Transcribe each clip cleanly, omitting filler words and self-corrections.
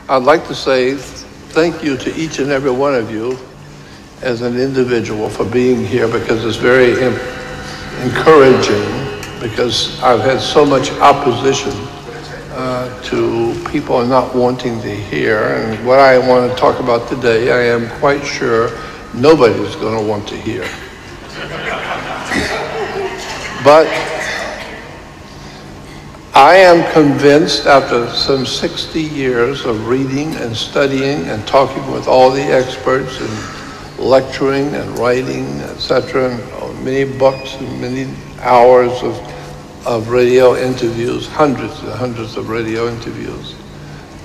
I'd like to say thank you to each and every one of you as an individual for being here, because it's very encouraging, because I've had so much opposition to people not wanting to hear. And what I want to talk about today, I am quite sure nobody's going to want to hear. But I am convinced, after some 60 years of reading and studying and talking with all the experts and lecturing and writing, etc., and many books and many hours of radio interviews, hundreds and hundreds of radio interviews.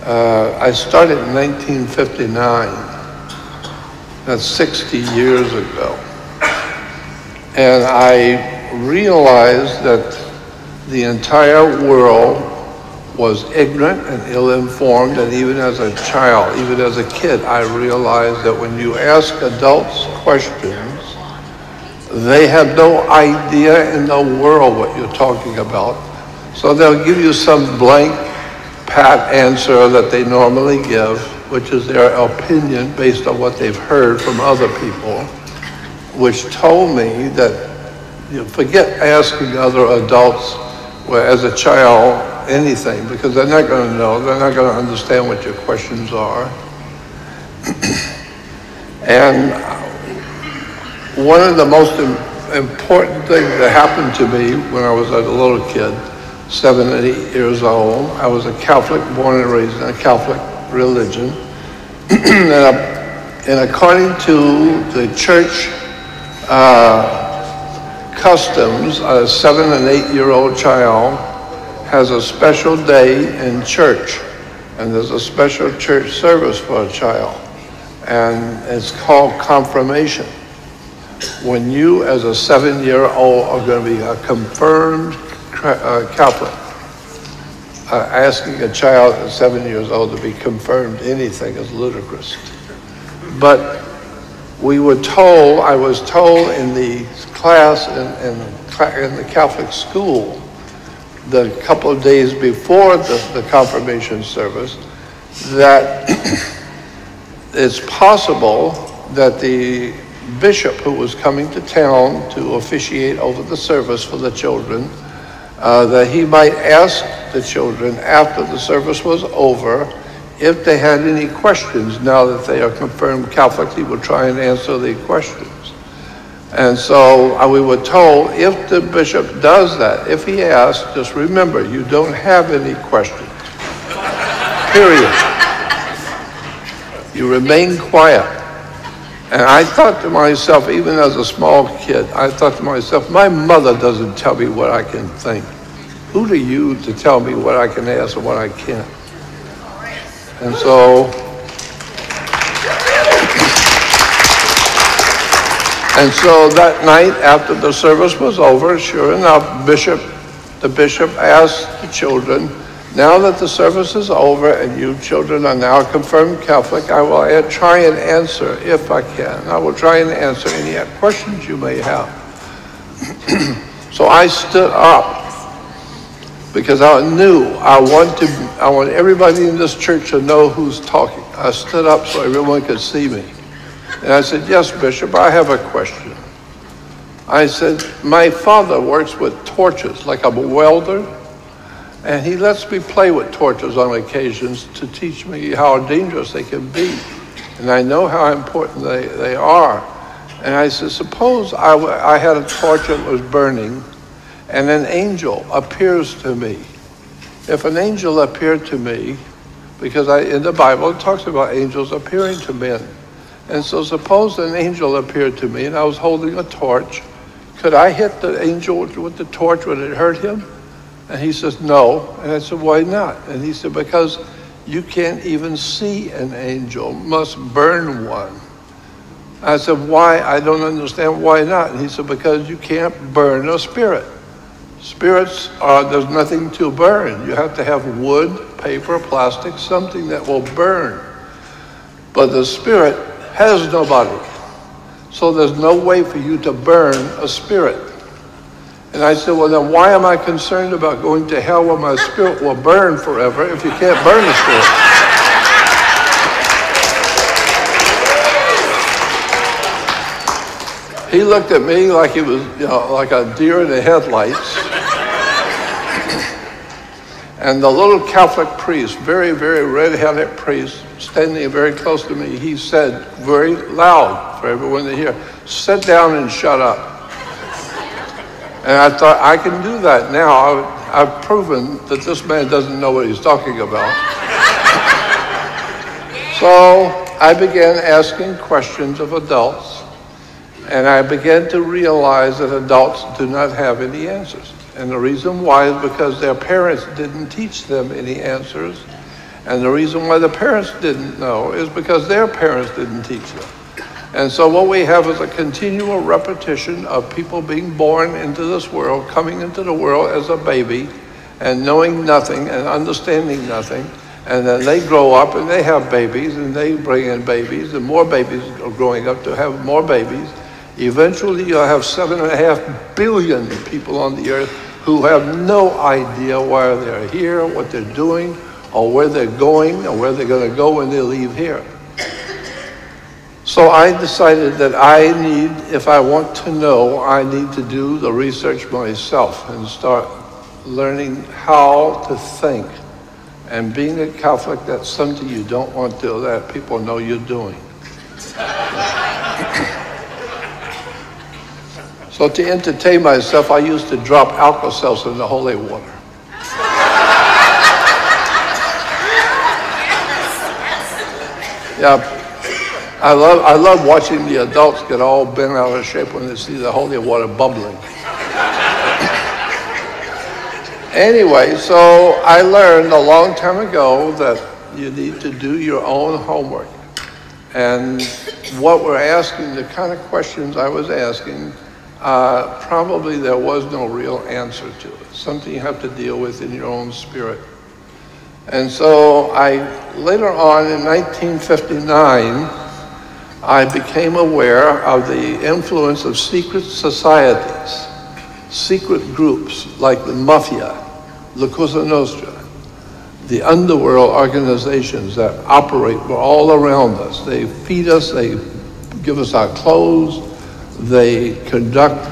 I started in 1959. That's 60 years ago. And I realized that the entire world was ignorant and ill-informed, and even as a child, even as a kid, I realized that when you ask adults questions, they have no idea in the world what you're talking about. So they'll give you some blank, pat answer that they normally give, which is their opinion based on what they've heard from other people, which told me that forget asking other adults, well, as a child, anything, because they're not going to know, they're not going to understand what your questions are. And one of the most important things that happened to me when I was a little kid, 7 and 8 years old, I was a Catholic, born and raised in a Catholic religion. And according to the church customs, a 7 and 8 year old child has a special day in church, and there's a special church service for a child, and it's called confirmation. When you, as a 7-year-old, are going to be a confirmed Catholic, asking a child at 7 years old to be confirmed anything is ludicrous. But we were told, I was told in the class in the Catholic school, the couple of days before the confirmation service, that it's possible that the bishop who was coming to town to officiate over the service for the children, that he might ask the children after the service was over if they had any questions. Now that they are confirmed Catholics, he would try and answer the questions. And so we were told, if the bishop does that, if he asks, just remember, you don't have any questions. Period. You remain quiet. And I thought to myself, even as a small kid, I thought to myself, my mother doesn't tell me what I can think. Who are you to tell me what I can ask or what I can't? And so that night after the service was over, sure enough, the bishop asked the children, now that the service is over and you children are now confirmed Catholic, I will try and answer, if I can, I will try and answer any questions you may have. So I stood up because I knew I want everybody in this church to know who's talking. I stood up so everyone could see me. And I said, yes, Bishop, I have a question. I said, my father works with torches, like I'm a welder, and he lets me play with torches on occasions to teach me how dangerous they can be. And I know how important they are. And I said, suppose I had a torch that was burning, and an angel appears to me. If an angel appeared to me, because in the Bible it talks about angels appearing to men. And so suppose an angel appeared to me and I was holding a torch. Could I hit the angel with the torch? Would it hurt him? And he says, no. And I said, why not? And he said, because you can't even see an angel, must burn one. I said, why? I don't understand, why not? And he said, because you can't burn a spirit. Spirits there's nothing to burn. You have to have wood, paper, plastic, something that will burn. But the spirit has no body. So there's no way for you to burn a spirit. And I said, well, then why am I concerned about going to hell where my spirit will burn forever if you can't burn a spirit? He looked at me like he was, like a deer in the headlights. And the little Catholic priest, very, very red-headed priest, standing very close to me, he said very loud for everyone to hear, "Sit down and shut up." And I thought, I can do that now. I've proven that this man doesn't know what he's talking about. So I began asking questions of adults, and I began to realize that adults do not have any answers. And the reason why is because their parents didn't teach them any answers. And the reason why the parents didn't know is because their parents didn't teach them. And so what we have is a continual repetition of people being born into this world, coming into the world as a baby, and knowing nothing and understanding nothing. And then they grow up and they have babies, and they bring in babies, and more babies are growing up to have more babies. Eventually you'll have 7.5 billion people on the earth who have no idea why they're here, what they're doing, or where they're going, or where they're going to go when they leave here. So I decided that if I want to know, I need to do the research myself and start learning how to think. And being a Catholic, that's something you don't want to let people know you're doing. So to entertain myself, I used to drop Alka-Seltzer in the holy water. Yeah, I love watching the adults get all bent out of shape when they see the holy water bubbling. Anyway, so I learned a long time ago that you need to do your own homework. And what we're asking, the kind of questions I was asking, probably there was no real answer to it. Something you have to deal with in your own spirit. And so later on in 1959, I became aware of the influence of secret societies, secret groups like the Mafia, La Cosa Nostra, the underworld organizations that operate all around us. They feed us, they give us our clothes, they conduct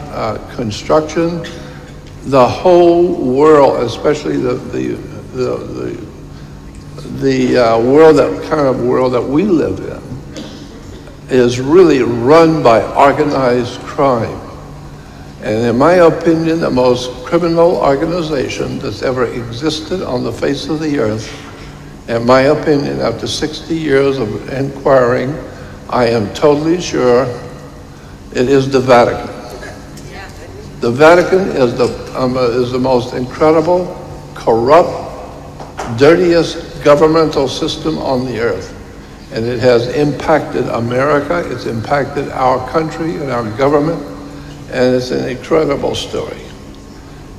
construction. The whole world, especially the kind of world that we live in, is really run by organized crime. And in my opinion, the most criminal organization that's ever existed on the face of the earth, in my opinion, after 60 years of inquiring, I am totally sure it is the Vatican. The Vatican is the most incredible, corrupt, dirtiest governmental system on the earth. And it has impacted America, it's impacted our country and our government, and it's an incredible story.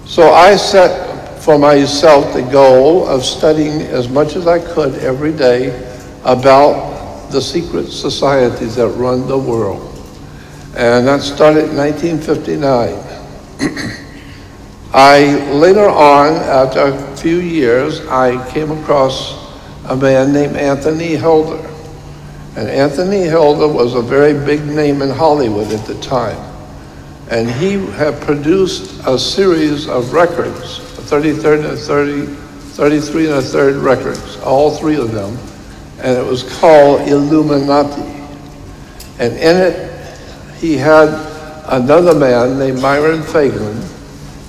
So I set for myself the goal of studying as much as I could every day about the secret societies that run the world. And that started in 1959. Later on, after a few years, I came across a man named Anthony Hilder. And Anthony Hilder was a very big name in Hollywood at the time. And he had produced a series of records, 33 and a third records, all three of them. And it was called Illuminati. And in it, he had another man named Myron Fagan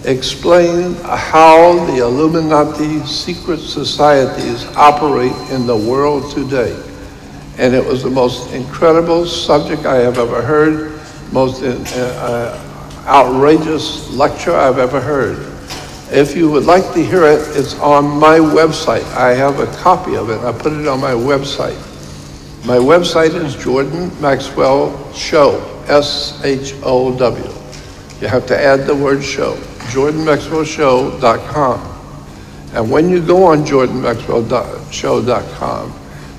explain how the Illuminati secret societies operate in the world today. And it was the most incredible subject I have ever heard, most outrageous lecture I've ever heard. If you would like to hear it, it's on my website. I have a copy of it. I put it on my website. My website is Jordan Maxwell Show, S-H-O-W. You have to add the word show, jordanmaxwellshow.com. And when you go on jordanmaxwellshow.com,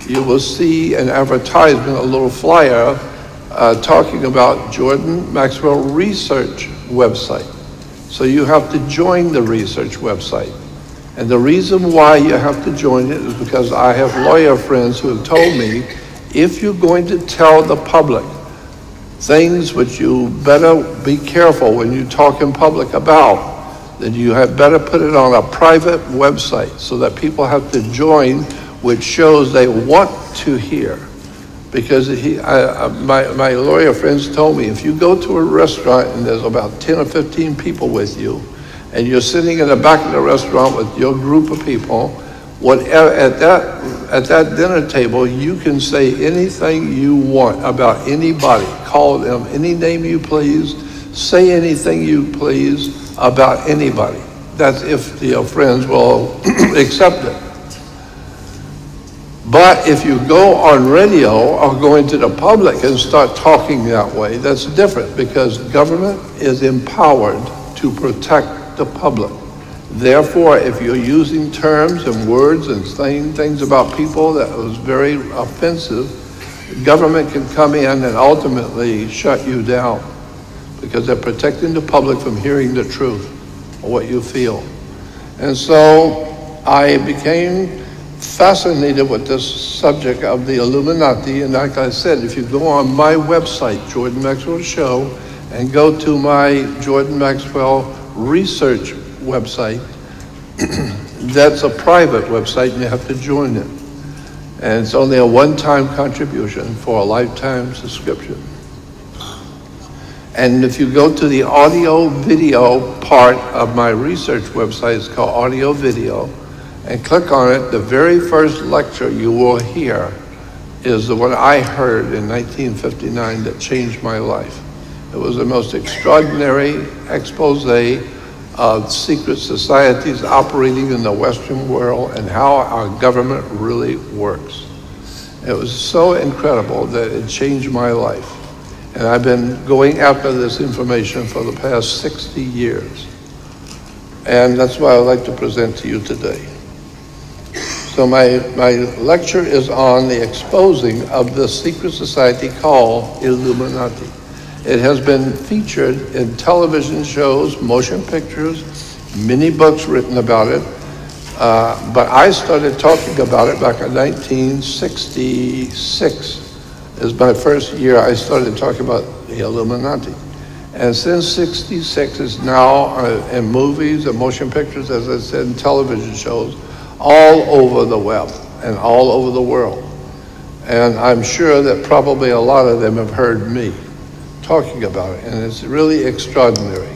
you will see an advertisement, a little flyer, talking about Jordan Maxwell Research website. So you have to join the research website. And the reason why you have to join it is because I have lawyer friends who have told me, if you're going to tell the public things which you better be careful when you talk in public about, then you had better put it on a private website so that people have to join, which shows they want to hear. Because my lawyer friends told me, if you go to a restaurant and there's about 10 or 15 people with you, and you're sitting in the back of the restaurant with your group of people, whatever, at that dinner table, you can say anything you want about anybody. Call them any name you please, say anything you please about anybody. That's if your friends will accept it. But if you go on radio or go into the public and start talking that way, that's different, because government is empowered to protect the public. Therefore, if you're using terms and words and saying things about people that was very offensive, government can come in and ultimately shut you down, because they're protecting the public from hearing the truth or what you feel. And so I became fascinated with this subject of the Illuminati, and like I said, if you go on my website, Jordan Maxwell Show, and go to my Jordan Maxwell Research website, that's a private website and you have to join it. And it's only a one-time contribution for a lifetime subscription. And if you go to the audio video part of my research website, it's called Audio Video, and click on it, the very first lecture you will hear is the one I heard in 1959 that changed my life. It was the most extraordinary expose of secret societies operating in the Western world and how our government really works. It was so incredible that it changed my life. And I've been going after this information for the past 60 years. And that's what I'd like to present to you today. So my lecture is on the exposing of the secret society called Illuminati. It has been featured in television shows, motion pictures, many books written about it. But I started talking about it back in 1966. Is my first year I started talking about the Illuminati. And since '66 is now in movies and motion pictures, as I said, in television shows, all over the web and all over the world. And I'm sure that probably a lot of them have heard me talking about it, and it's really extraordinary.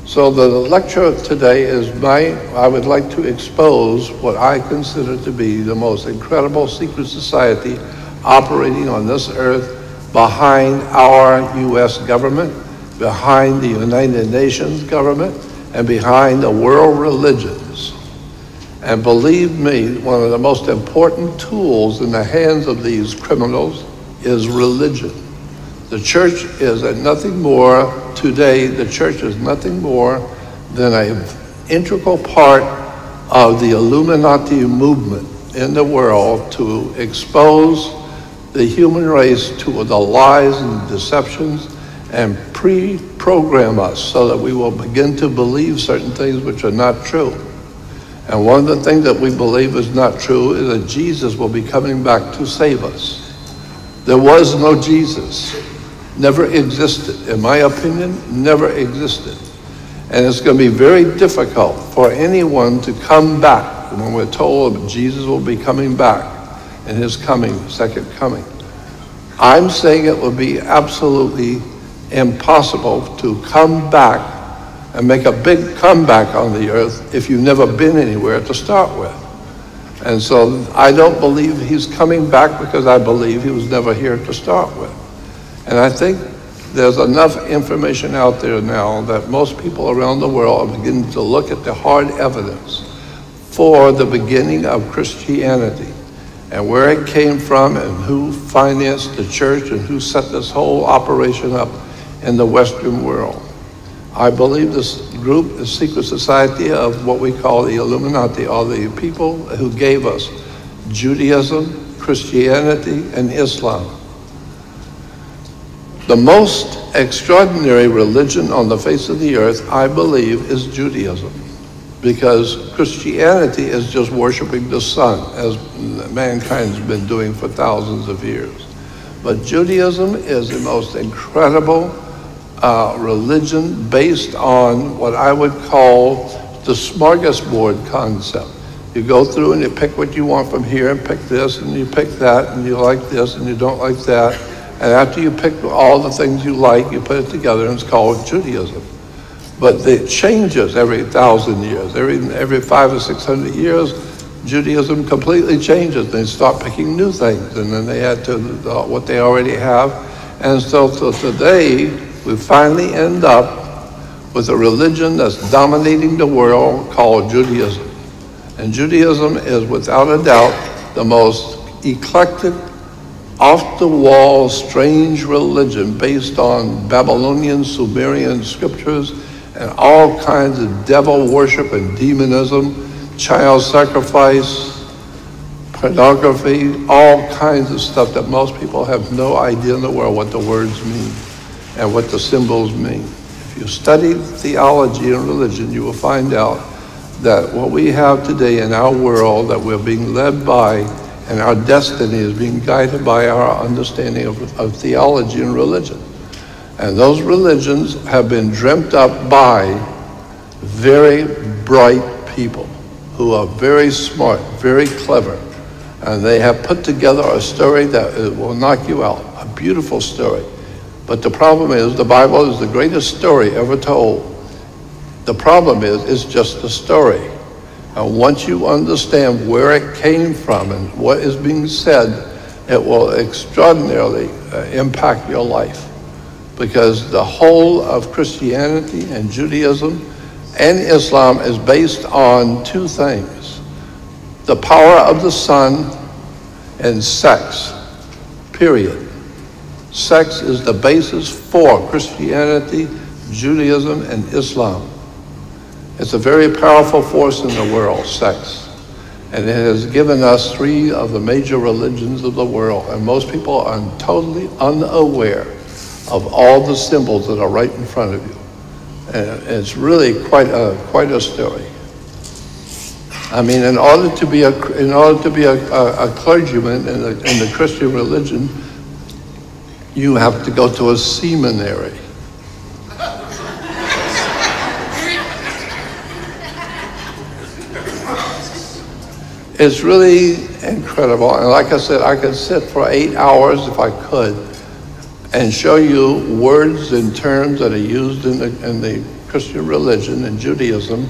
So the lecture today is I would like to expose what I consider to be the most incredible secret society operating on this earth behind our U.S. government, behind the United Nations government, and behind the world religions. And believe me, one of the most important tools in the hands of these criminals is religion. The church is nothing more, today the church is nothing more than an integral part of the Illuminati movement in the world to expose the human race to the lies and deceptions and pre-program us so that we will begin to believe certain things which are not true. And one of the things that we believe is not true is that Jesus will be coming back to save us. There was no Jesus. Never existed. In my opinion, never existed. And it's going to be very difficult for anyone to come back when we're told Jesus will be coming back in his coming, second coming. I'm saying it will be absolutely impossible to come back and make a big comeback on the earth if you've never been anywhere to start with. And so I don't believe he's coming back because I believe he was never here to start with. And I think there's enough information out there now that most people around the world are beginning to look at the hard evidence for the beginning of Christianity and where it came from and who financed the church and who set this whole operation up in the Western world. I believe this group, the secret society of what we call the Illuminati, are the people who gave us Judaism, Christianity, and Islam. The most extraordinary religion on the face of the earth, I believe, is Judaism, because Christianity is just worshiping the sun, as mankind's been doing for thousands of years. But Judaism is the most incredible religion based on what I would call the smorgasbord concept. You go through and you pick what you want from here and pick this and you pick that and you like this and you don't like that. And after you pick all the things you like, you put it together and it's called Judaism. But it changes every 1,000 years. Every 500 or 600 years, Judaism completely changes. They start picking new things and then they add to what they already have. And so today, we finally end up with a religion that's dominating the world called Judaism. And Judaism is without a doubt the most eclectic, off-the-wall, strange religion based on Babylonian, Sumerian scriptures and all kinds of devil worship and demonism, child sacrifice, pornography, all kinds of stuff that most people have no idea in the world what the words mean and what the symbols mean. If you study theology and religion, you will find out that what we have today in our world, that we're being led by, and our destiny is being guided by our understanding of theology and religion. And those religions have been dreamt up by very bright people who are very smart, very clever. And they have put together a story that will knock you out, a beautiful story. But the problem is, the Bible is the greatest story ever told. The problem is, it's just a story. And once you understand where it came from and what is being said, it will extraordinarily impact your life. Because the whole of Christianity and Judaism and Islam is based on two things: the power of the sun and sex, period. Sex is the basis for Christianity, Judaism, and Islam. It's a very powerful force in the world, sex. And it has given us three of the major religions of the world. And most people are totally unaware of all the symbols that are right in front of you. And it's really quite a story. I mean, in order to be a clergyman in the Christian religion, you have to go to a seminary. It's really incredible. And like I said, I could sit for 8 hours if I could and show you words and terms that are used in the Christian religion and Judaism,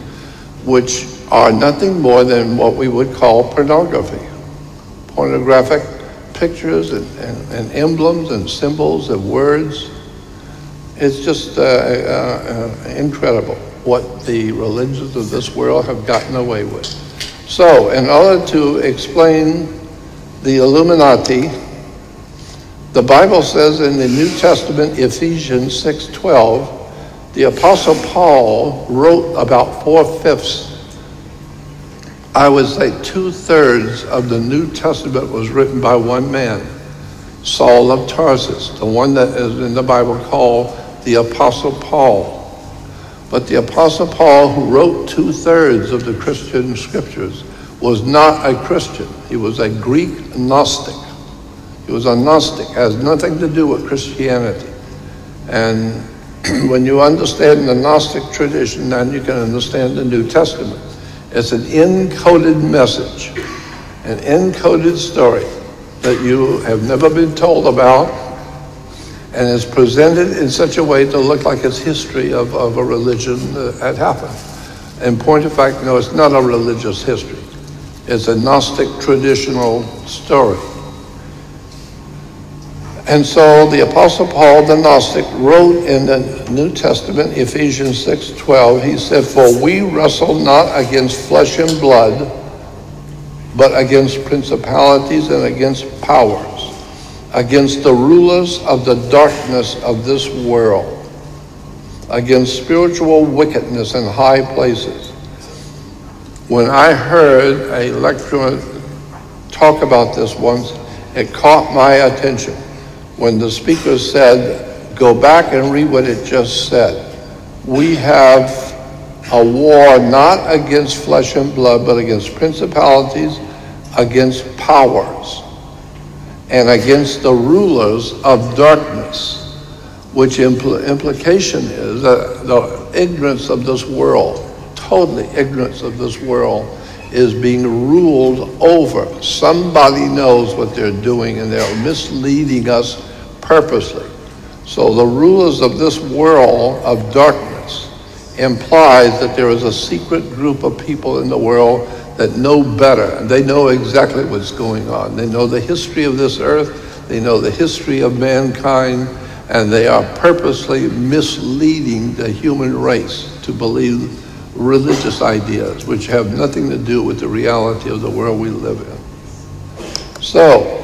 which are nothing more than what we would call pornography. Pornographic pictures and emblems and symbols and words. It's just incredible what the religions of this world have gotten away with. So, in order to explain the Illuminati, the Bible says in the New Testament, Ephesians 6:12, the Apostle Paul wrote about 4/5, I would say 2/3 of the New Testament was written by one man, Saul of Tarsus, the one that is in the Bible called the Apostle Paul. But the Apostle Paul, who wrote 2/3 of the Christian scriptures, was not a Christian. He was a Greek Gnostic. He was a Gnostic, has nothing to do with Christianity. And when you understand the Gnostic tradition, then you can understand the New Testament. It's an encoded message, an encoded story that you have never been told about, and is presented in such a way to look like it's history of a religion that had happened. In point of fact, no, it's not a religious history. It's a Gnostic traditional story. And so the Apostle Paul, the Gnostic, wrote in the New Testament, Ephesians 6:12, he said, "For we wrestle not against flesh and blood, but against principalities and against powers, against the rulers of the darkness of this world, against spiritual wickedness in high places." When I heard a lecturer talk about this once, it caught my attention. When the speaker said, go back and read what it just said. We have a war not against flesh and blood, but against principalities, against powers. and against the rulers of darkness, which implication is that the ignorance of this world, totally ignorance of this world, is being ruled over. Somebody knows what they're doing, and they're misleading us purposely. So the rulers of this world of darkness implies that there is a secret group of people in the world that know better, and they know exactly what's going on. They know the history of this earth, they know the history of mankind, and they are purposely misleading the human race to believe religious ideas which have nothing to do with the reality of the world we live in. So,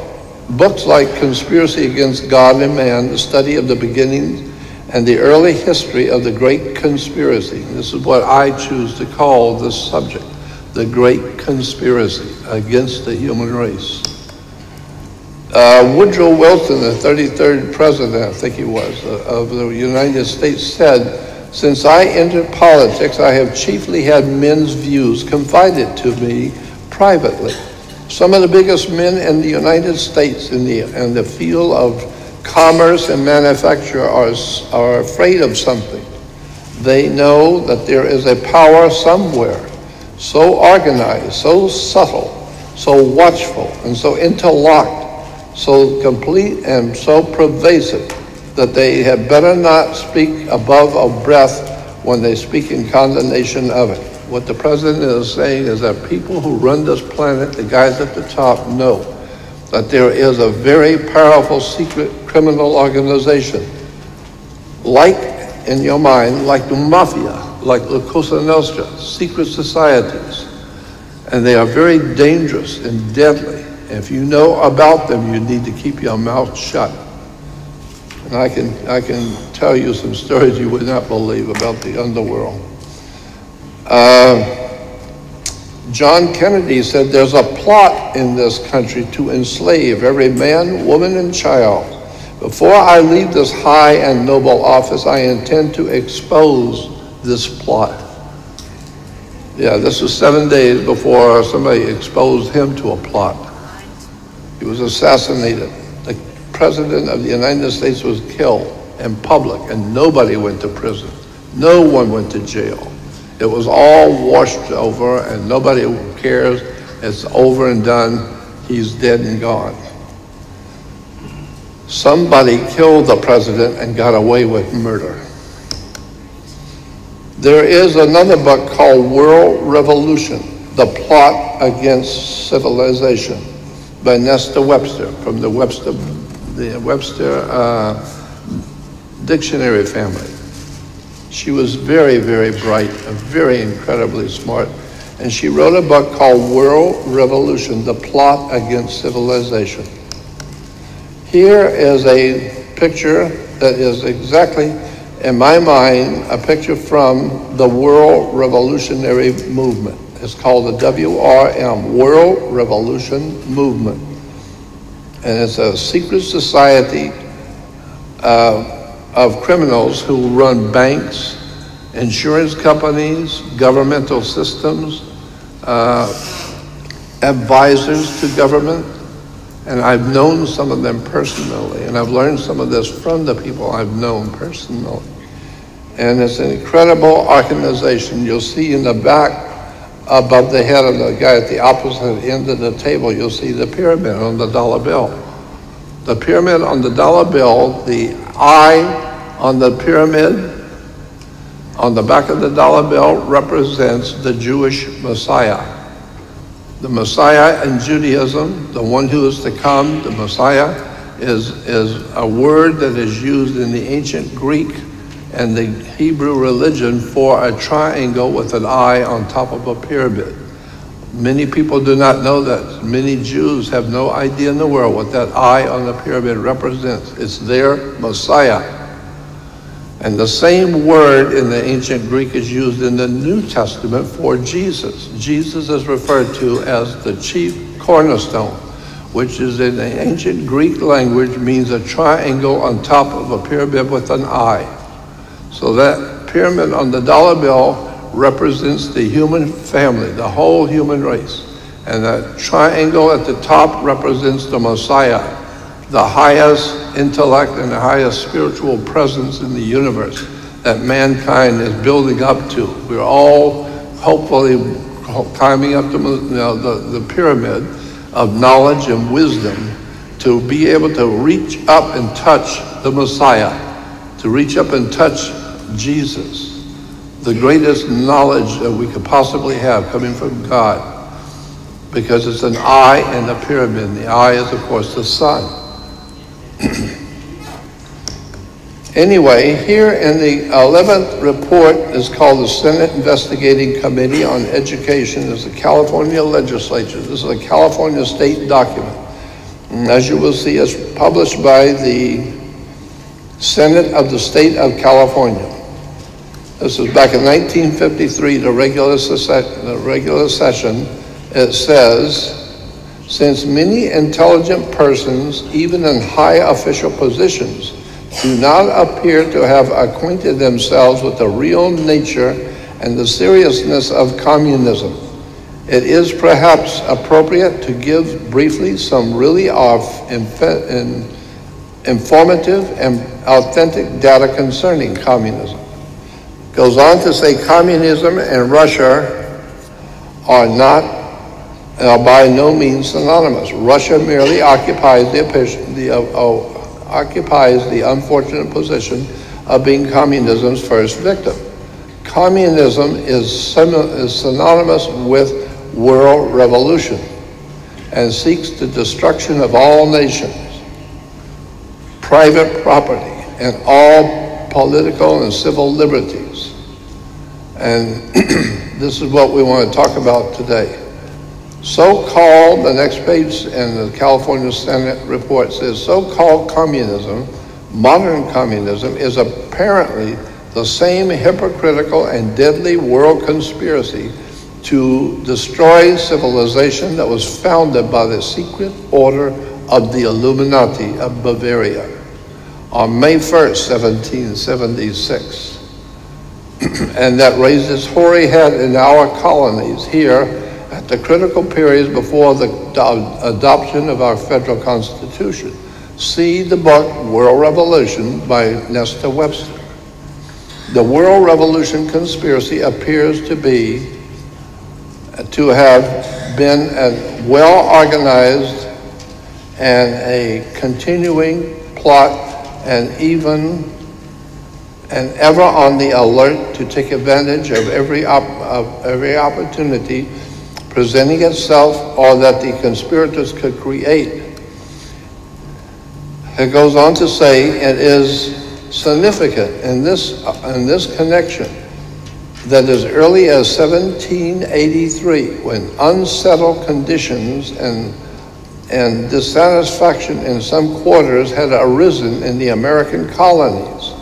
books like Conspiracy Against God and Man, the study of the beginnings and the early history of the Great Conspiracy. This is what I choose to call this subject, the Great Conspiracy against the human race. Woodrow Wilson, the 33rd president, I think he was, of the United States, said, "Since I entered politics, I have chiefly had men's views confided to me privately. Some of the biggest men in the United States in the field of commerce and manufacture are afraid of something. They know that there is a power somewhere, so organized, so subtle, so watchful, and so interlocked, so complete and so pervasive, that they had better not speak above a breath when they speak in condemnation of it." What the president is saying is that people who run this planet, the guys at the top, know that there is a very powerful secret criminal organization, like in your mind, like the mafia, like the Cosa Nostra, secret societies. And they are very dangerous and deadly. And if you know about them, you need to keep your mouth shut. And I can tell you some stories you would not believe about the underworld. John Kennedy said, "There's a plot in this country to enslave every man, woman, and child. Before I leave this high and noble office, I intend to expose this plot." Yeah, this was 7 days before somebody exposed him to a plot. He was assassinated. The President of the United States was killed in public, and nobody went to prison. No one went to jail. It was all washed over, and nobody cares. It's over and done. He's dead and gone. Somebody killed the president and got away with murder. There is another book called World Revolution, The Plot Against Civilization, by Nesta Webster, from the Webster dictionary family. She was very, very bright and very incredibly smart. And she wrote a book called World Revolution, The Plot Against Civilization. Here is a picture that is exactly, in my mind, a picture from the World Revolutionary Movement. It's called the WRM, World Revolution Movement. And it's a secret society of criminals who run banks, insurance companies, governmental systems, advisors to government. And I've known some of them personally, and I've learned some of this from the people I've known personally. And it's an incredible organization. You'll see in the back, above the head of the guy at the opposite end of the table, you'll see the pyramid on the dollar bill. The pyramid on the dollar bill, the eye on the pyramid on the back of the dollar bill represents the Jewish Messiah. The Messiah in Judaism, the one who is to come, the Messiah, is a word that is used in the ancient Greek and the Hebrew religion for a triangle with an eye on top of a pyramid. Many people do not know that. Many Jews have no idea in the world what that eye on the pyramid represents. It's their Messiah. And the same word in the ancient Greek is used in the New Testament for Jesus. Jesus is referred to as the chief cornerstone, which is in the ancient Greek language means a triangle on top of a pyramid with an eye. So that pyramid on the dollar bill represents the human family, the whole human race. And that triangle at the top represents the Messiah, the highest intellect and the highest spiritual presence in the universe that mankind is building up to. We're all hopefully climbing up the pyramid of knowledge and wisdom to be able to reach up and touch the Messiah, to reach up and touch Jesus, the greatest knowledge that we could possibly have coming from God, because it's an eye in the pyramid. The eye is, of course, the sun. Anyway, here in the 11th report is called the Senate Investigating Committee on Education. It's the California Legislature. This is a California state document. And as you will see, it's published by the Senate of the State of California. This is back in 1953, the regular session. It says, since many intelligent persons, even in high official positions, do not appear to have acquainted themselves with the real nature and the seriousness of communism, it is perhaps appropriate to give briefly some really informative and authentic data concerning communism. Goes on to say communism and Russia are by no means synonymous. Russia merely occupies the unfortunate position of being communism's first victim. Communism is synonymous with world revolution and seeks the destruction of all nations, private property, and all political and civil liberties. And this is what we want to talk about today. So-called, the next page in the California Senate report says, so-called communism, modern communism, is apparently the same hypocritical and deadly world conspiracy to destroy civilization that was founded by the secret order of the Illuminati of Bavaria on May 1st, 1776. And that raised its hoary head in our colonies here at the critical periods before the adoption of our federal constitution. See the book World Revolution by Nesta Webster. The World Revolution conspiracy appears to have been a well-organized and a continuing plot, and ever on the alert to take advantage of every opportunity presenting itself or that the conspirators could create. It goes on to say it is significant in this connection that as early as 1783, when unsettled conditions and dissatisfaction in some quarters had arisen in the American colonies,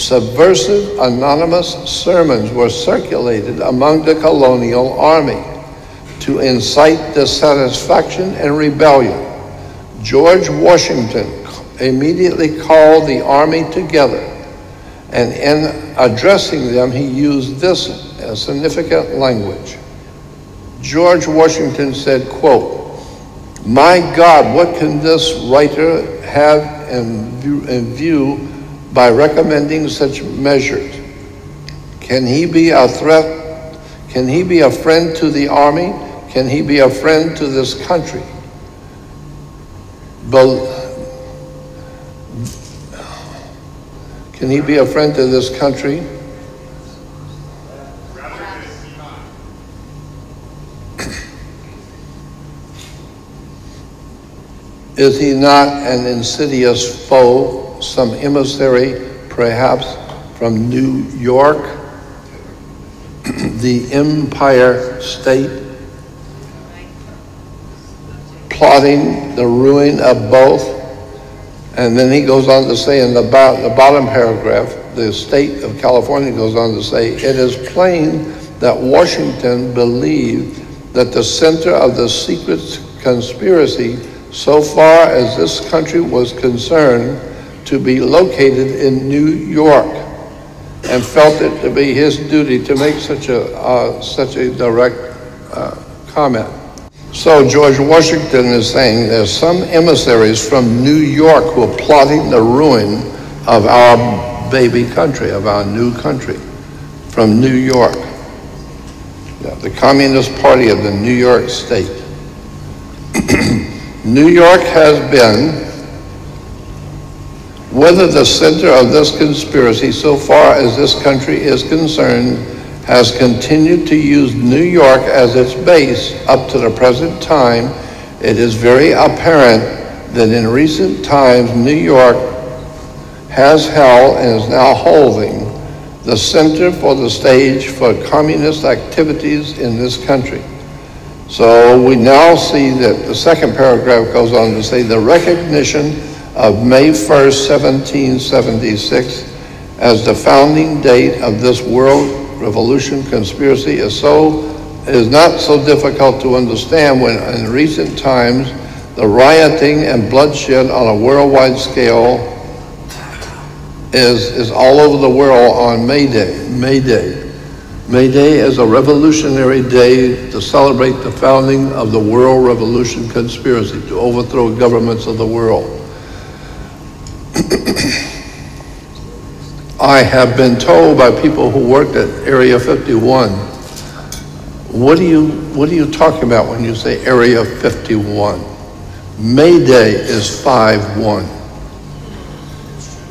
subversive anonymous sermons were circulated among the colonial army to incite dissatisfaction and rebellion. George Washington immediately called the army together, and in addressing them, he used this significant language. George Washington said, quote, "My God, what can this writer have in view by recommending such measures? Can he be a threat? Can he be a friend to the army? Can he be a friend to this country? Can he be a friend to this country? Is he not an insidious foe, some emissary perhaps from New York, the Empire State, plotting the ruin of both?" And then he goes on to say in the bottom paragraph, the state of California goes on to say, "It is plain that Washington believed that the center of the secret conspiracy, so far as this country was concerned, to be located in New York, and felt it to be his duty to make such a direct comment." So George Washington is saying there's some emissaries from New York who are plotting the ruin of our baby country, of our new country, from New York. Yeah, the Communist Party of the New York State. New York has been, whether the center of this conspiracy so far as this country is concerned, has continued to use New York as its base up to the present time. It is very apparent that in recent times New York has held and is now holding the center for the stage for communist activities in this country. So we now see that the second paragraph goes on to say the recognition of May 1st, 1776 as the founding date of this world revolution conspiracy is not so difficult to understand when in recent times the rioting and bloodshed on a worldwide scale is all over the world on May Day. May Day. May Day is a revolutionary day to celebrate the founding of the World Revolution Conspiracy to overthrow governments of the world. I have been told by people who worked at Area 51, what are you talking about when you say Area 51? May Day is 5/1.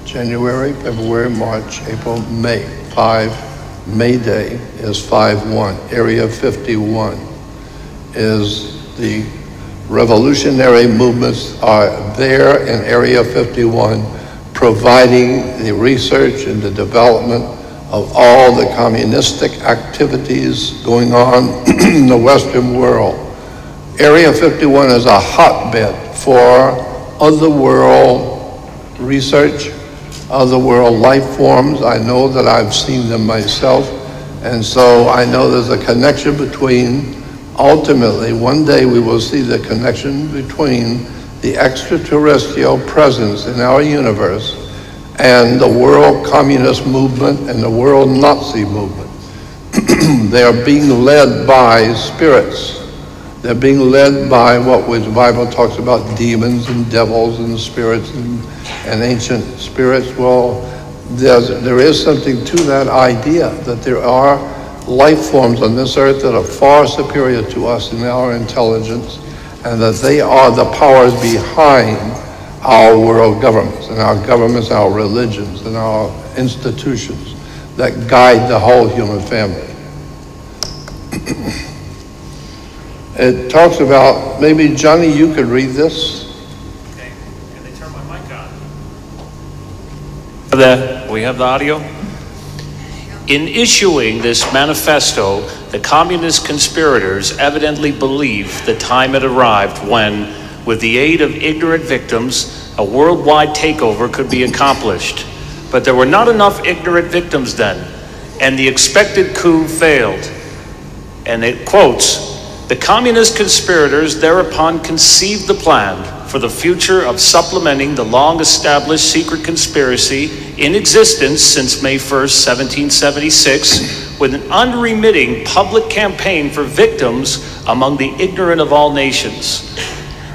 January, February, March, April, May. May Day is 5/1. Area 51 is the revolutionary movements are there in Area 51, providing the research and the development of all the communistic activities going on in the Western world. Area 51 is a hotbed for otherworld research, otherworld life forms. I know that I've seen them myself, and so I know there's a connection between, ultimately, one day we will see the connection between the extraterrestrial presence in our universe and the world communist movement and the world Nazi movement. They are being led by spirits. They're being led by what the Bible talks about, demons and devils and spirits and ancient spirits. Well, there is something to that idea that there are life forms on this earth that are far superior to us in our intelligence, and that they are the powers behind our world governments, and our religions, and our institutions that guide the whole human family. It talks about, maybe Johnny, you could read this. Okay, can they turn my mic on? We have the audio? In issuing this manifesto, the communist conspirators evidently believed the time had arrived when, with the aid of ignorant victims, a worldwide takeover could be accomplished. But there were not enough ignorant victims then, and the expected coup failed. And it quotes, "The communist conspirators thereupon conceived the plan for the future of supplementing the long-established secret conspiracy in existence since May 1st, 1776, with an unremitting public campaign for victims among the ignorant of all nations.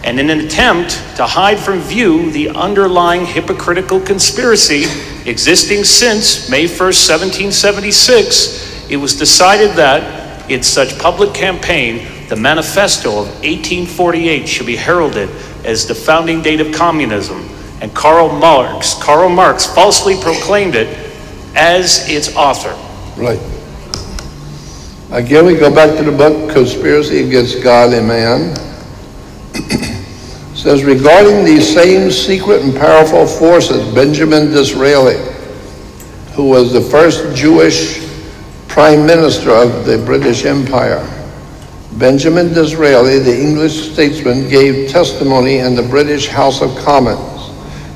And in an attempt to hide from view the underlying hypocritical conspiracy existing since May 1st, 1776, it was decided that in such public campaign, the manifesto of 1848 should be heralded as the founding date of communism, and Karl Marx falsely proclaimed it as its author." Right. Again, we go back to the book, Conspiracy Against God and Man. It says, regarding these same secret and powerful forces, Benjamin Disraeli, who was the first Jewish Prime Minister of the British Empire, Benjamin Disraeli, the English statesman, gave testimony in the British House of Commons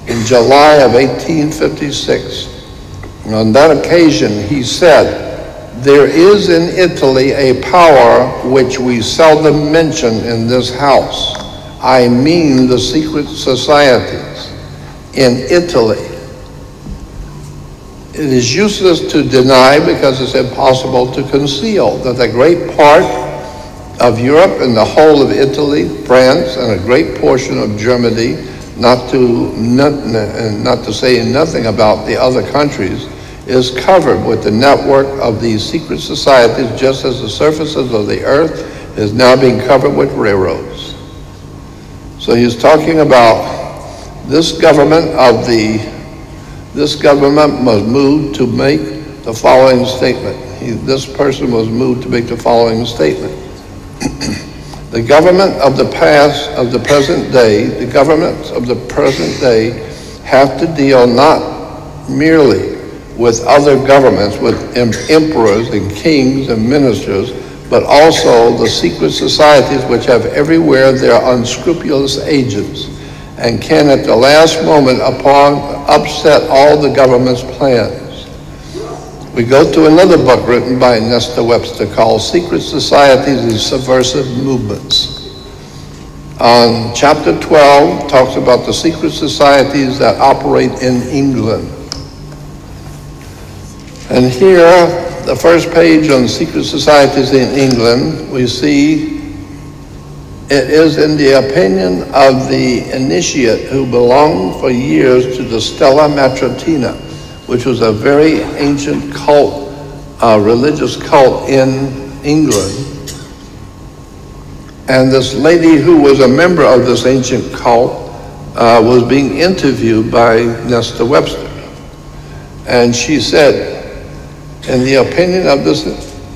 in July of 1856. And on that occasion, he said, "There is in Italy a power which we seldom mention in this house. I mean the secret societies in Italy. It is useless to deny because it's impossible to conceal that a great part of Europe and the whole of Italy, France, and a great portion of Germany, not to say nothing about the other countries, is covered with the network of these secret societies, just as the surfaces of the earth is now being covered with railroads. So he's talking about this government was moved to make the following statement. This person was moved to make the following statement. The governments of the present day have to deal not merely with other governments, with emperors and kings and ministers, but also the secret societies which have everywhere their unscrupulous agents and can at the last moment upset all the government's plans. We go to another book written by Nestor Webster called Secret Societies and Subversive Movements. On chapter 12 talks about the secret societies that operate in England. And here, the first page on secret societies in England, we see it is in the opinion of the initiate who belonged for years to the Stella Matritina, which was a very ancient cult, religious cult in England. And this lady who was a member of this ancient cult was being interviewed by Nestor Webster. And she said, in the opinion of this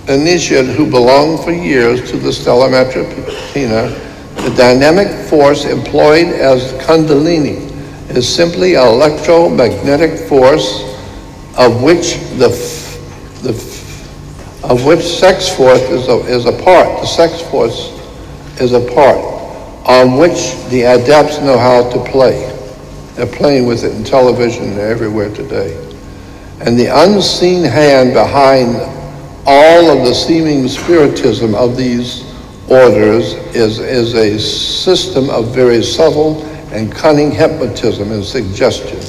initiate who belonged for years to the Stella Matritina, the dynamic force employed as Kundalini is simply an electromagnetic force of which sex force is a part. The sex force is a part on which the adepts know how to play. They're playing with it in television and everywhere today. And the unseen hand behind all of the seeming spiritism of these orders is a system of very subtle and cunning hypnotism and suggestion.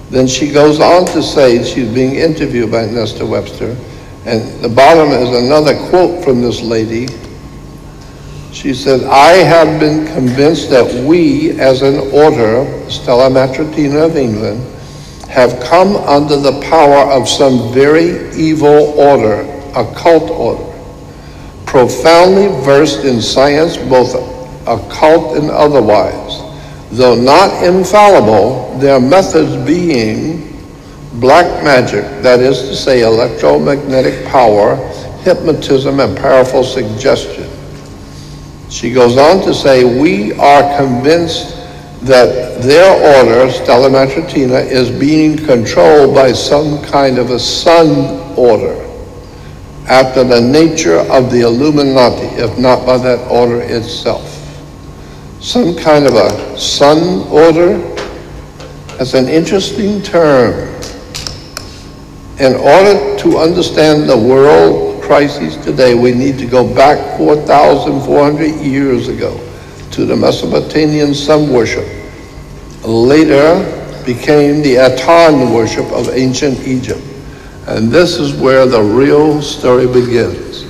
Then she goes on to say, she's being interviewed by Nestor Webster, and the bottom is another quote from this lady. She said, I have been convinced that we, as an order, Stella Matritina of England, have come under the power of some very evil order, a cult order, profoundly versed in science, both occult and otherwise. Though not infallible, their methods being black magic, that is to say electromagnetic power, hypnotism, and powerful suggestion. She goes on to say, we are convinced that their order, Stella Matritina, is being controlled by some kind of a sun order, after the nature of the Illuminati, if not by that order itself. Some kind of a sun order? That's an interesting term. In order to understand the world crises today, we need to go back 4,400 years ago to the Mesopotamian sun worship. Later became the Aton worship of ancient Egypt. And this is where the real story begins.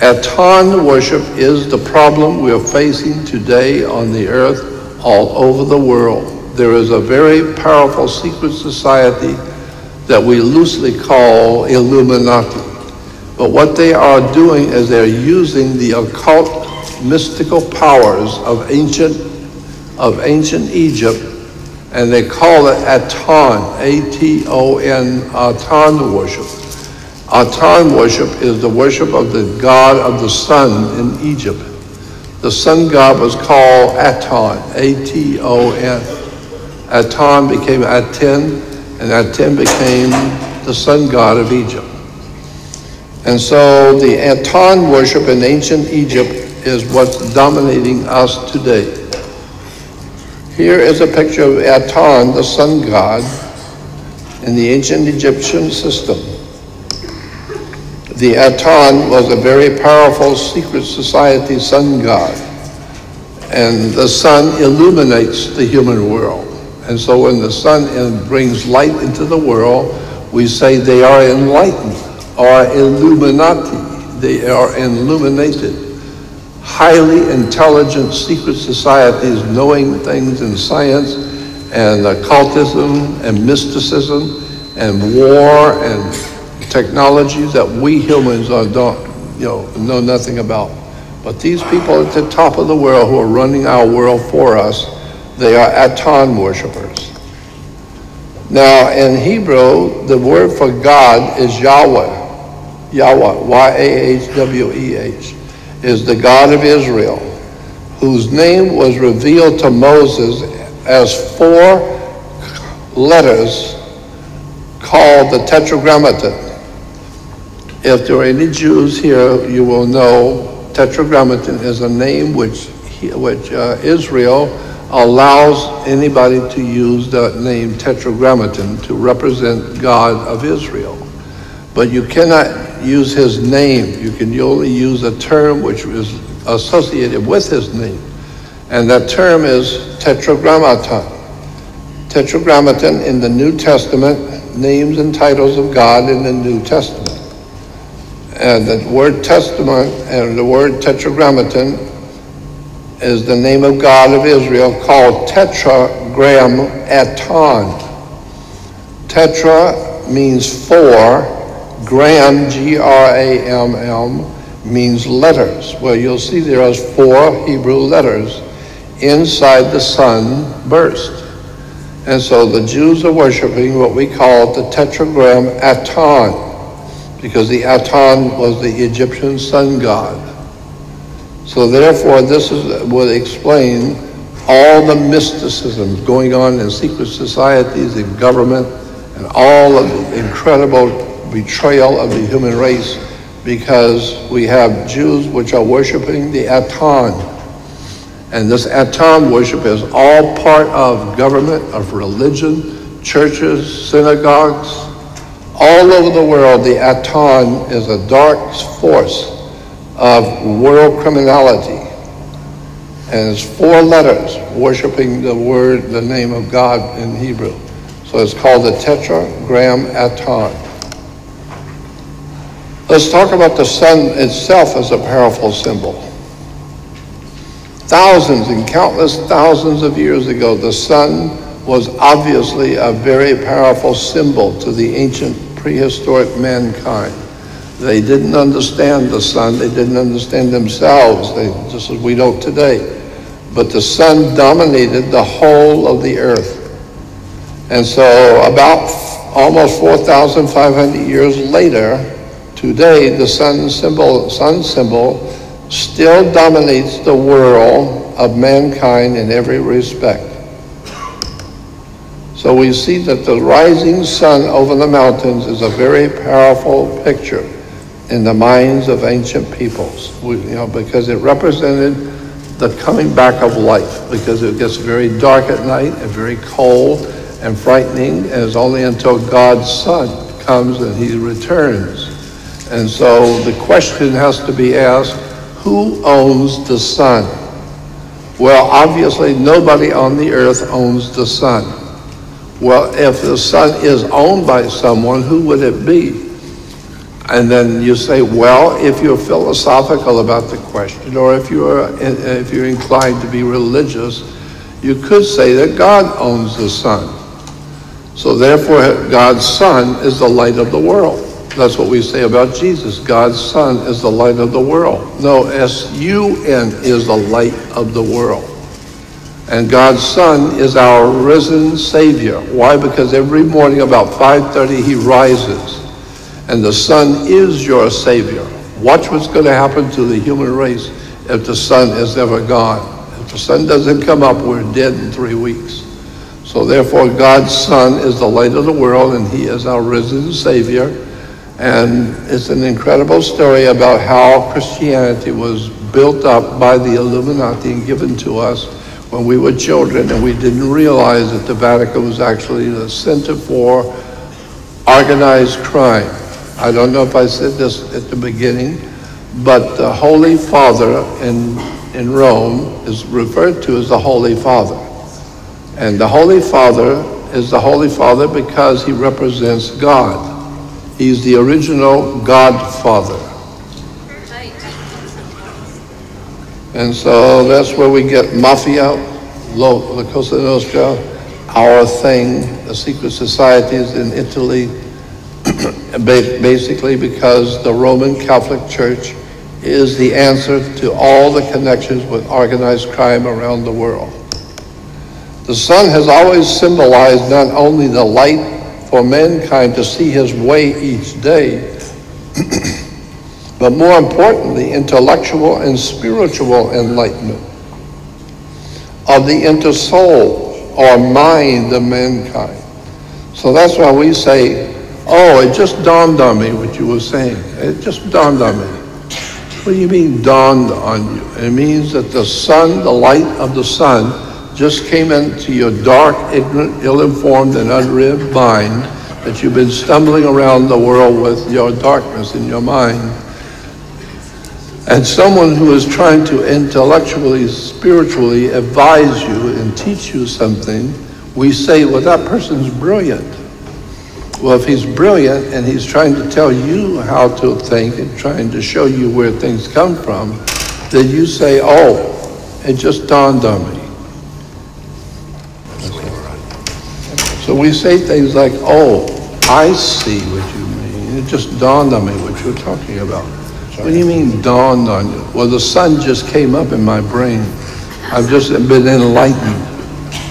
Aton worship is the problem we are facing today on the earth all over the world. There is a very powerful secret society that we loosely call Illuminati. But what they are doing is they're using the occult mystical powers of ancient Egypt, and they call it Aton, A-T-O-N, Aton worship. Aton worship is the worship of the god of the sun in Egypt. The sun god was called Aton, A-T-O-N. Aton became Aten, and Aten became the sun god of Egypt. And so the Aton worship in ancient Egypt is what's dominating us today. Here is a picture of Aton, the sun god, in the ancient Egyptian system. The Aton was a very powerful secret society sun god, and the sun illuminates the human world. And so when the sun brings light into the world, we say they are enlightened, or Illuminati. They are illuminated. highly intelligent secret societies knowing things in science and occultism and mysticism and war and technologies that we humans know nothing about. But these people at the top of the world who are running our world for us, they are Aton worshipers. Now, in Hebrew, the word for God is Yahweh. Yahweh, Y-A-H-W-E-H, is the God of Israel, whose name was revealed to Moses as 4 letters called the Tetragrammaton. If there are any Jews here, you will know Tetragrammaton is a name which Israel allows anybody to use that name Tetragrammaton to represent God of Israel. But you cannot use his name. You can only use a term which is associated with his name. And that term is Tetragrammaton. Tetragrammaton in the New Testament, names and titles of God in the New Testament. And the word testament and the word Tetragrammaton is the name of God of Israel called Tetragrammaton. Tetra means 4, gram, G-R-A-M-M, means letters. Well, you'll see there are 4 Hebrew letters inside the sunburst. And so the Jews are worshiping what we call the Tetragrammaton, because the Aton was the Egyptian sun god. So therefore, this would explain all the mysticism going on in secret societies and government and all of the incredible betrayal of the human race, because we have Jews which are worshiping the Aton. And this Aton worship is all part of government, of religion, churches, synagogues. All over the world, the Aton is a dark force of world criminality. And it's 4 letters worshiping the name of God in Hebrew. So it's called the Tetragrammaton. Let's talk about the sun itself as a powerful symbol. Thousands and countless thousands of years ago, the sun was obviously a very powerful symbol to the ancient prehistoric mankind. They didn't understand the sun. They didn't understand themselves, just as we don't today. But the sun dominated the whole of the earth. And so about almost 4,500 years later, today the sun symbol still dominates the world of mankind in every respect. So we see that the rising sun over the mountains is a very powerful picture in the minds of ancient peoples, because it represented the coming back of life, because it gets very dark at night and very cold and frightening, and it's only until God's Son comes and he returns. And so the question has to be asked, who owns the sun? Well, obviously nobody on the earth owns the sun. Well, if the sun is owned by someone, who would it be? And then you say, well, if you're philosophical about the question, or if you're inclined to be religious, you could say that God owns the sun. So therefore, God's Son is the light of the world. That's what we say about Jesus. God's Son is the light of the world. No, S-U-N is the light of the world. And God's Son is our risen Savior. Why? Because every morning about 5:30 he rises. And the sun is your Savior. Watch what's going to happen to the human race if the sun is ever gone. If the sun doesn't come up, we're dead in 3 weeks. So therefore, God's Son is the light of the world, and he is our risen Savior. And it's an incredible story about how Christianity was built up by the Illuminati and given to us when we were children, and we didn't realize that the Vatican was actually the center for organized crime. I don't know if I said this at the beginning, but the Holy Father in Rome is referred to as the Holy Father. And the Holy Father is the Holy Father because he represents God. He's the original Godfather. And so that's where we get mafia, La Cosa Nostra, our thing, the secret societies in Italy, basically because the Roman Catholic Church is the answer to all the connections with organized crime around the world. The sun has always symbolized not only the light for mankind to see his way each day, but more importantly, intellectual and spiritual enlightenment of the inner soul or mind of mankind. So that's why we say, oh, it just dawned on me what you were saying. It just dawned on me. What do you mean dawned on you? It means that the sun, the light of the sun, just came into your dark, ignorant, ill-informed, and unread mind that you've been stumbling around the world with your darkness in your mind. And someone who is trying to intellectually, spiritually advise you and teach you something, we say, well, that person's brilliant. Well, if he's brilliant and he's trying to tell you how to think and trying to show you where things come from, then you say, oh, it just dawned on me. So we say things like, oh, I see what you mean. It just dawned on me what you're talking about. What do you mean dawned on you? Well, the sun just came up in my brain. I've just been enlightened.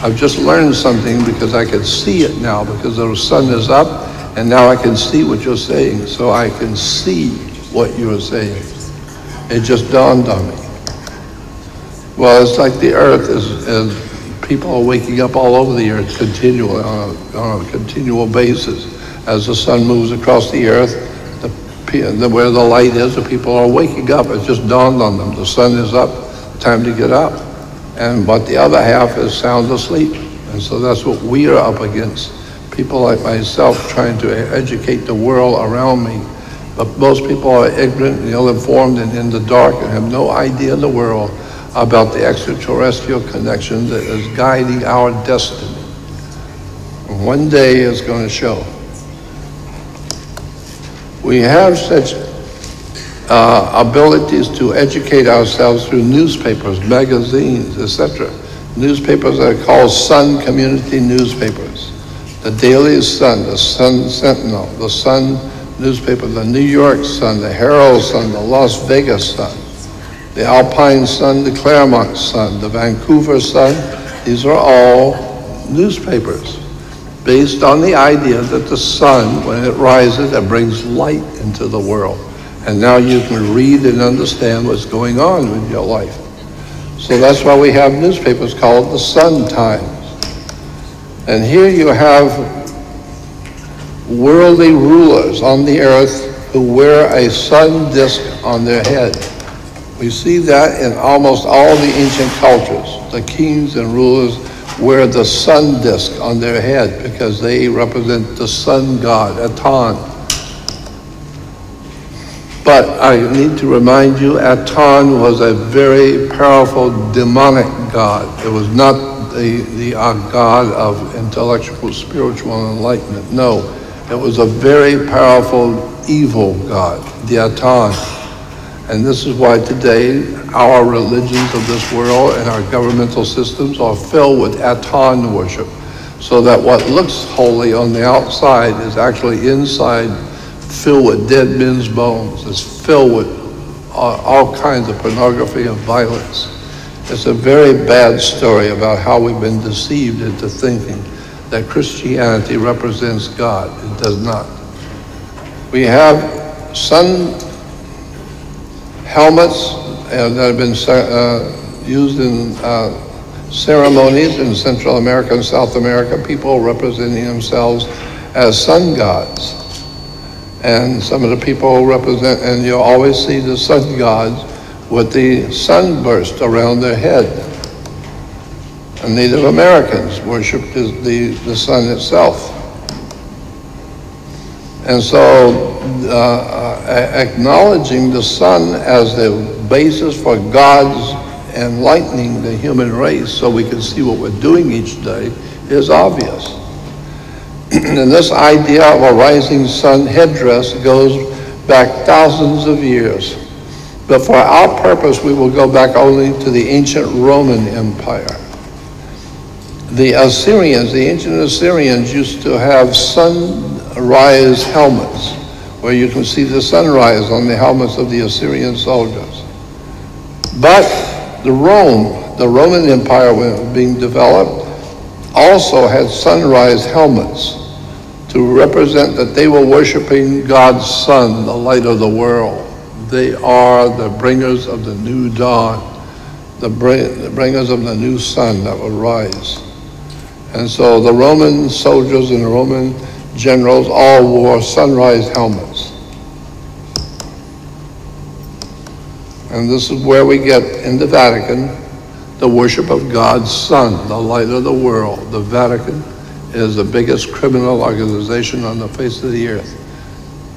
I've just learned something because I can see it now because the sun is up and now I can see what you're saying. So I can see what you're saying. It just dawned on me. Well, it's like the earth is people are waking up all over the earth continually on a continual basis. As the sun moves across the earth, where the light is, the people are waking up. It just dawned on them. The sun is up, time to get up. But the other half is sound asleep. And so that's what we are up against. People like myself trying to educate the world around me. But most people are ignorant and ill-informed and in the dark and have no idea in the world about the extraterrestrial connection that is guiding our destiny. And one day it's going to show. We have such abilities to educate ourselves through newspapers, magazines, etc. Newspapers are called Sun Community newspapers. The Daily Sun, the Sun Sentinel, the Sun newspaper, the New York Sun, the Herald Sun, the Las Vegas Sun, the Alpine Sun, the Claremont Sun, the Vancouver Sun. These are all newspapers based on the idea that the sun, when it rises, it brings light into the world. And now you can read and understand what's going on with your life. So that's why we have newspapers called the Sun Times. And here you have worldly rulers on the earth who wear a sun disk on their head. We see that in almost all the ancient cultures. The kings and rulers wear the sun disk on their head because they represent the sun god, Aton. But I need to remind you, Aton was a very powerful demonic god. It was not the god of intellectual, spiritual enlightenment. No, it was a very powerful evil god, the Aton. And this is why today our religions of this world and our governmental systems are filled with Aton worship, so that what looks holy on the outside is actually inside filled with dead men's bones. It's filled with all kinds of pornography and violence. It's a very bad story about how we've been deceived into thinking that Christianity represents God. It does not. We have sun helmets that have been used in ceremonies in Central America and South America, people representing themselves as sun gods. And some of the people represent, and you always see the sun gods with the sunburst around their head. And Native Americans worshiped the sun itself. And so acknowledging the sun as the basis for God's enlightening the human race so we can see what we're doing each day is obvious. And this idea of a rising sun headdress goes back thousands of years. But for our purpose, we will go back only to the ancient Roman Empire. The Assyrians, the ancient Assyrians, used to have sunrise helmets, where you can see the sunrise on the helmets of the Assyrian soldiers. But the Roman Empire, when it was being developed, also had sunrise helmets to represent that they were worshiping God's sun, the light of the world. They are the bringers of the new dawn, the bringers of the new sun that will rise. And so the Roman soldiers and the Roman generals all wore sunrise helmets. And this is where we get in the Vatican the worship of God's sun, the light of the world. The Vatican is the biggest criminal organization on the face of the earth.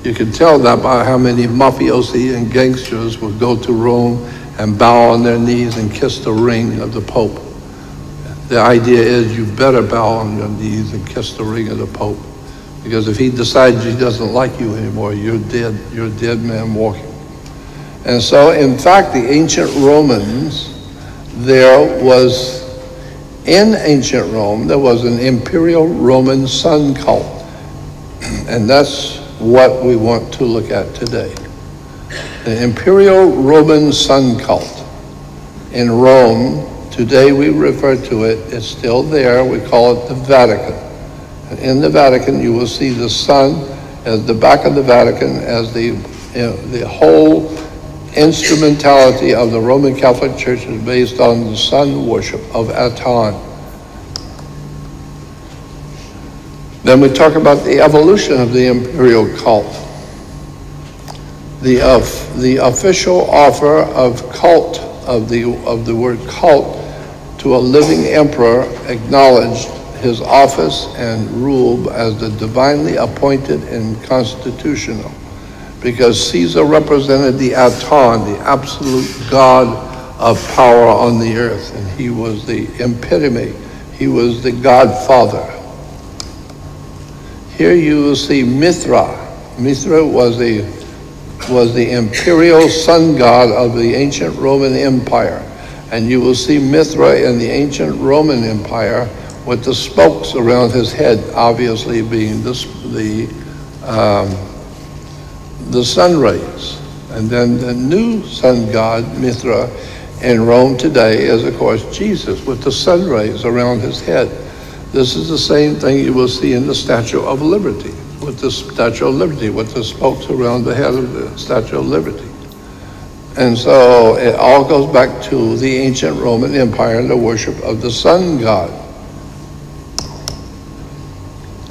You can tell that by how many mafiosi and gangsters will go to Rome and bow on their knees and kiss the ring of the Pope. The idea is you better bow on your knees and kiss the ring of the Pope, because if he decides he doesn't like you anymore, you're dead. You're a dead man walking. And so, in fact, the ancient Romans, in ancient Rome, there was an imperial Roman sun cult. And that's what we want to look at today. The imperial Roman sun cult in Rome, today we refer to it, it's still there, we call it the Vatican. And in the Vatican you will see the sun as the back of the Vatican as the whole instrumentality of the Roman Catholic Church is based on the sun worship of Aton. Then we talk about the evolution of the imperial cult. The official offer of cult, of the word cult, to a living emperor acknowledged his office and rule as the divinely appointed and constitutional, because Caesar represented the Aton, the absolute God of power on the earth, and he was the epitome, he was the Godfather. Here you will see Mithra. Mithra was the imperial sun god of the ancient Roman Empire. And you will see Mithra in the ancient Roman Empire with the spokes around his head, obviously being the sun rays. And then the new sun god, Mithra, in Rome today is, of course, Jesus with the sun rays around his head. This is the same thing you will see in the Statue of Liberty, with the Statue of Liberty, with the spokes around the head of the Statue of Liberty. And so it all goes back to the ancient Roman Empire and the worship of the sun god.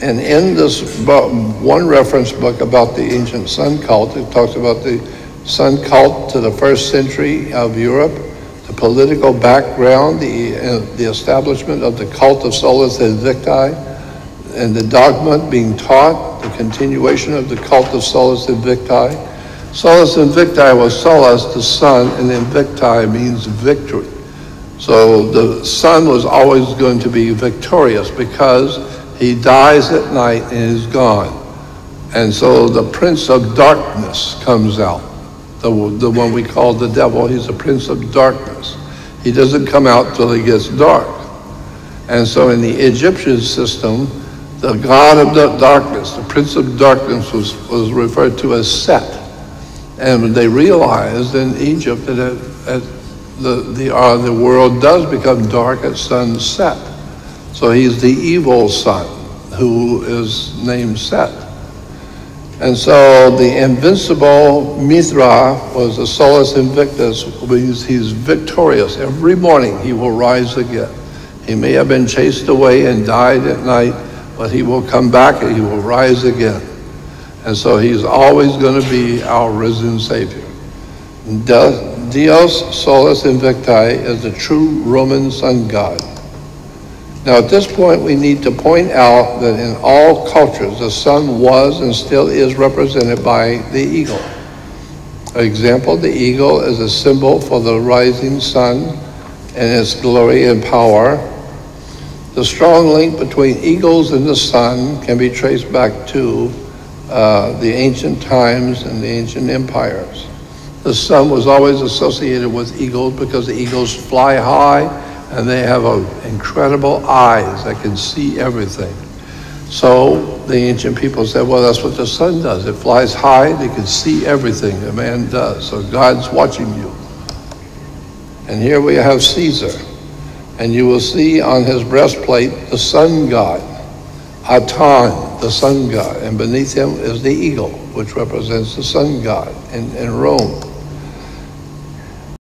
And in this book, one reference book about the ancient sun cult, it talks about the sun cult to the 1st century of Europe, the political background, the establishment of the cult of Solus Invicti, and the dogma being taught, the continuation of the cult of Solus Invicti. Solus Invicti was Solus, the sun, and Invicti means victory. So the sun was always going to be victorious because he dies at night and is gone. And so the prince of darkness comes out. The one we call the devil, he's a prince of darkness. He doesn't come out till it gets dark. And so in the Egyptian system, the god of the darkness, the prince of darkness was referred to as Set. And they realized in Egypt that the world does become dark at sunset. So he's the evil sun who is named Set. And so the invincible Mithra was the Solus Invictus, which means he's victorious. Every morning he will rise again. He may have been chased away and died at night, but he will come back and he will rise again. And so he's always going to be our risen Savior. Dios Solus Invicti is the true Roman sun god. Now at this point we need to point out that in all cultures the sun was and still is represented by the eagle. For example, the eagle is a symbol for the rising sun and its glory and power. The strong link between eagles and the sun can be traced back to the ancient times and the ancient empires. The sun was always associated with eagles because the eagles fly high and they have incredible eyes that can see everything. So the ancient people said, well, that's what the sun does. It flies high, they can see everything a man does. So God's watching you. And here we have Caesar. And you will see on his breastplate the sun god, Aton, the sun god. And beneath him is the eagle, which represents the sun god in Rome.